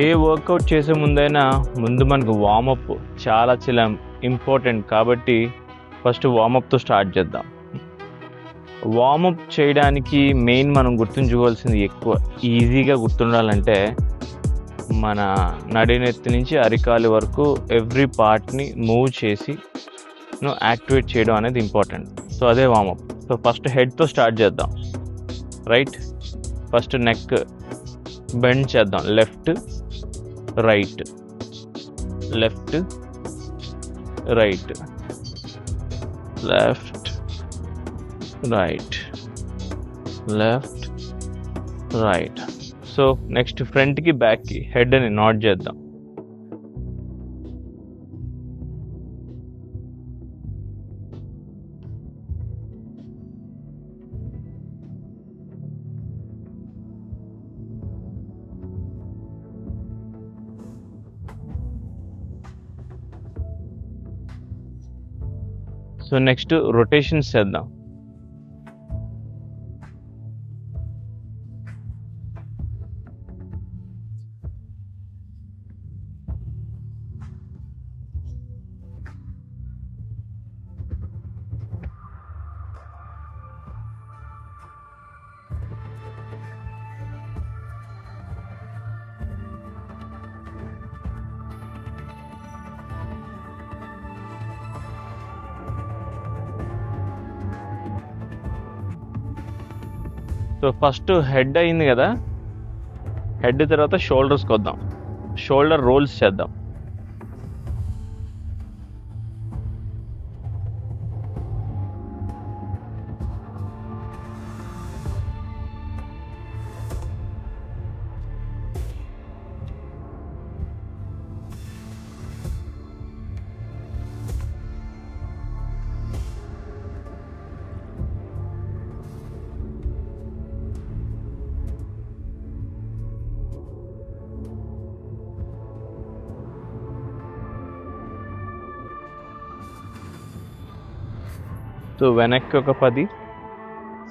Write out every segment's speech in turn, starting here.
A workout చేసే ముందైనా ముందు మనకు వార్మప్ చాలా చాలా ఇంపార్టెంట్ కాబట్టి ఫస్ట్ వార్మప్తో స్టార్ట్ చేద్దాం. వార్మప్ చేయడానికి మెయిన్ మనం గుర్తుంచుకోవాల్సింది ఎక్కువ ఈజీగా గుర్తుండాలంటే మన నడినెత్తి నుంచి అరికాలి వరకు ఎవ్రీ పార్ట్ని మూవ్ చేసి యాక్టివేట్ చేయడం అనేది ఇంపార్టెంట్. సో అదే వార్మప్. సో ఫస్ట్ హెడ్తో స్టార్ట్ చేద్దాం. రైట్, ఫస్ట్ నెక్ బెండ్ చేద్దాం. Left right, left right, left right, left right. So next ఫ్రంట్కి బ్యాక్కి హెడ్ని నాట్ చేద్దాం. సో నెక్స్ట్ రొటేషన్స్ చేద్దాం. సో ఫస్ట్ హెడ్ అయింది కదా, హెడ్ తర్వాత షోల్డర్స్కి వద్దాం. షోల్డర్ రోల్స్ చేద్దాం. సో వెనక్కి ఒక 10,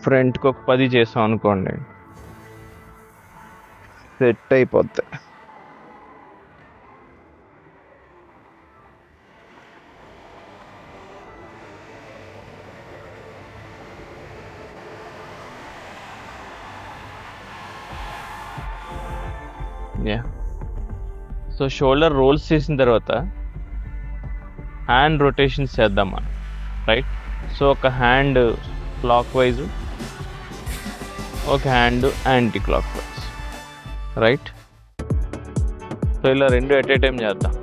ఫ్రంట్కి ఒక 10 చేసాం అనుకోండి, సెట్ అయిపోద్ది. సో షోల్డర్ రోల్స్ చేసిన తర్వాత హ్యాండ్ రొటేషన్స్ చేద్దాం మనం. రైట్, సో ఒక హ్యాండ్ క్లాక్ వైజ్, ఒక hand anti clockwise. Right, so ఇలా రెండు ఎట్ ఏ టైం చేద్దాం.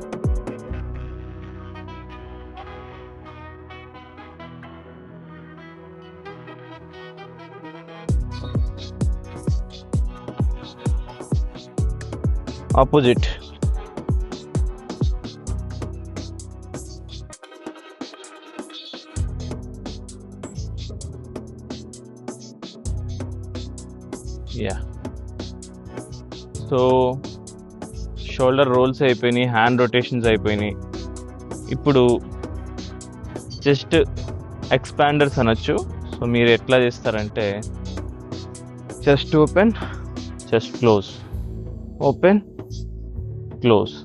ఆపోజిట్. సో షోల్డర్ రోల్స్ అయిపోయినాయి, హ్యాండ్ రొటేషన్స్ అయిపోయినాయి. ఇప్పుడు చెస్ట్ ఎక్స్పాండర్స్ అనొచ్చు. సో మీరు ఎట్లా చేస్తారంటే chest open, chest close, open close.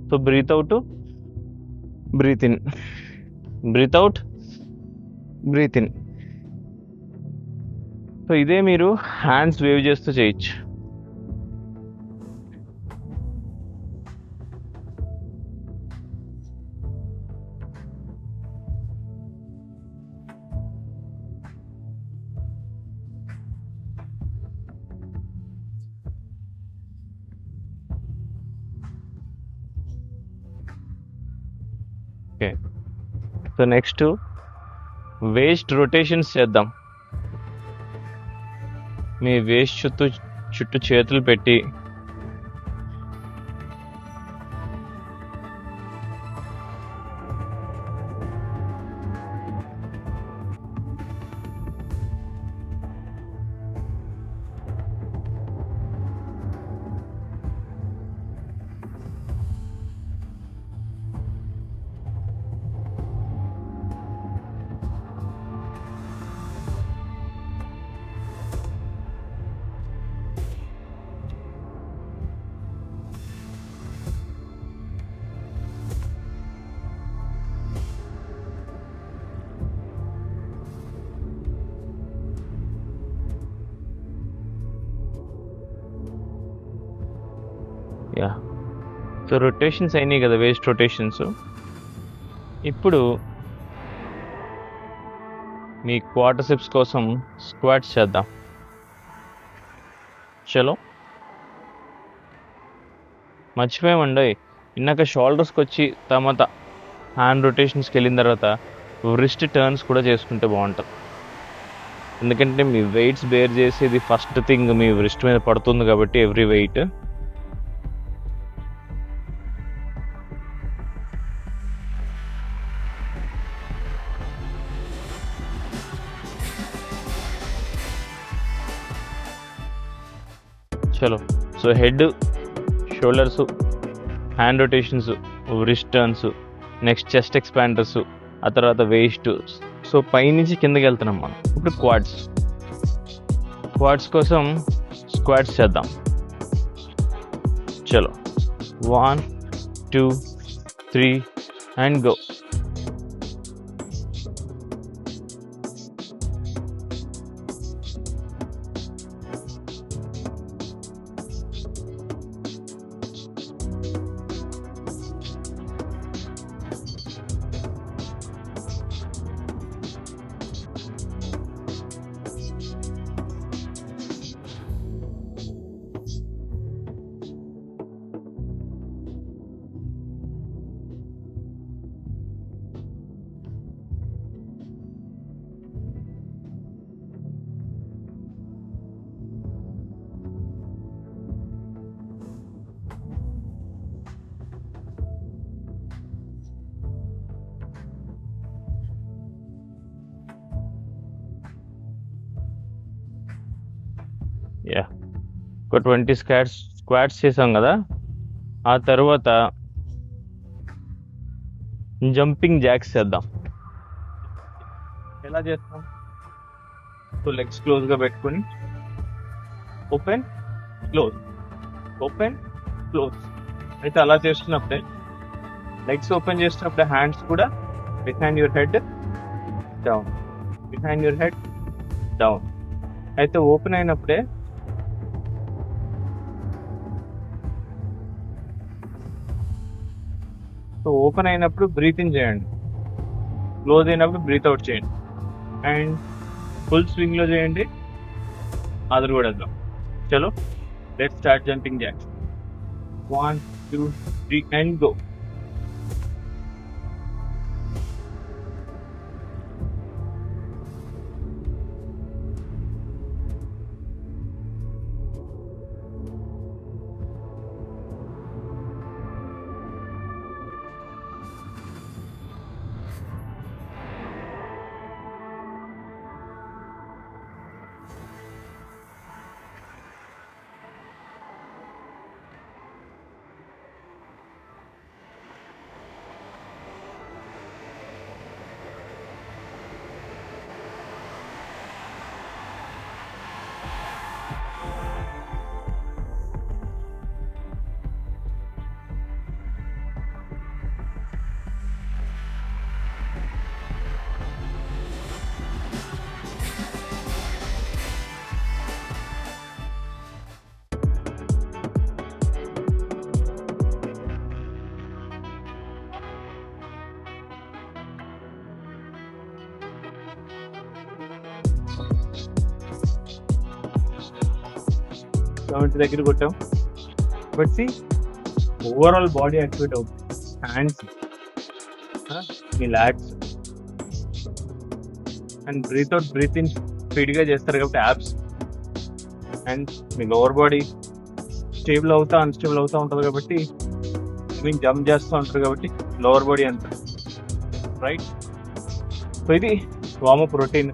So breathe out, breath in, breathe out, breath in. So ఇదే మీరు హ్యాండ్స్ వేవ్ చేస్తూ చేయొచ్చు. Okay, so next waist rotations చేద్దాం. మీ వేస్ట్ చుట్టూ చేతులు పెట్టి యా, సో రొటేషన్స్ అయినాయి కదా, వేస్ట్ రొటేషన్స్. ఇప్పుడు మీ క్వార్టర్సెప్స్ కోసం స్క్వాట్స్ చేద్దాం. చలో, మర్చిపోయామండి ఇందాక షోల్డర్స్కి వచ్చి తర్వాత హ్యాండ్ రొటేషన్స్కి వెళ్ళిన తర్వాత రిస్ట్ టర్న్స్ కూడా చేసుకుంటే బాగుంటుంది. ఎందుకంటే మీ వెయిట్స్ బేర్ చేసేది ఫస్ట్ థింగ్ మీ రిస్ట్ మీద పడుతుంది కాబట్టి ఎవ్రీ వెయిట్. చలో, so head, shoulders, hand rotations, wrist turns, next chest expanders, ఆ తర్వాత వేస్ట్. సో పైనుంచి కిందకి వెళ్తున్నాం మనం. ఇప్పుడు క్వాడ్స్ కోసం స్క్వాట్స్ చేద్దాం. చలో, 1 2 3 అండ్ గో. యా, ఒక 20 స్క్వాట్స్ చేసాం కదా. ఆ తర్వాత జంపింగ్ జాక్స్ చేద్దాం. ఎలా చేస్తాం? సో లెగ్స్ క్లోజ్గా పెట్టుకొని ఓపెన్ క్లోజ్, ఓపెన్ క్లోజ్. అయితే అలా చేస్తున్నప్పుడే లెగ్స్ ఓపెన్ చేస్తున్నప్పుడే హ్యాండ్స్ కూడా behind your head down, behind your head down. అయితే ఓపెన్ అయినప్పుడే సో ఓపెన్ అయినప్పుడు బ్రీత్ ఇన్ చేయండి, క్లోజ్ అయినప్పుడు బ్రీత్ అవుట్ చేయండి, అండ్ ఫుల్ స్వింగ్లో చేయండి. అదర్ కూడా వెళ్దాం. చలో, let's start jumping jacks. 1 2 3 and go. Seventy దగ్గర కొట్టాం. బట్ ఓవరాల్ బాడీ యాక్టివేట్ అవుతుంది. హ్యాండ్స్, మీ legs, and breath out breath in స్పీడ్గా చేస్తారు కాబట్టి యాప్స్, and me lower body stable అవుతా అన్స్టేబుల్ అవుతూ ఉంటుంది కాబట్టి మీన్ జంప్ చేస్తూ ఉంటారు కాబట్టి లోవర్ బాడీ అంతా రైట్. సో ఇది వార్మప్ రొటీన్.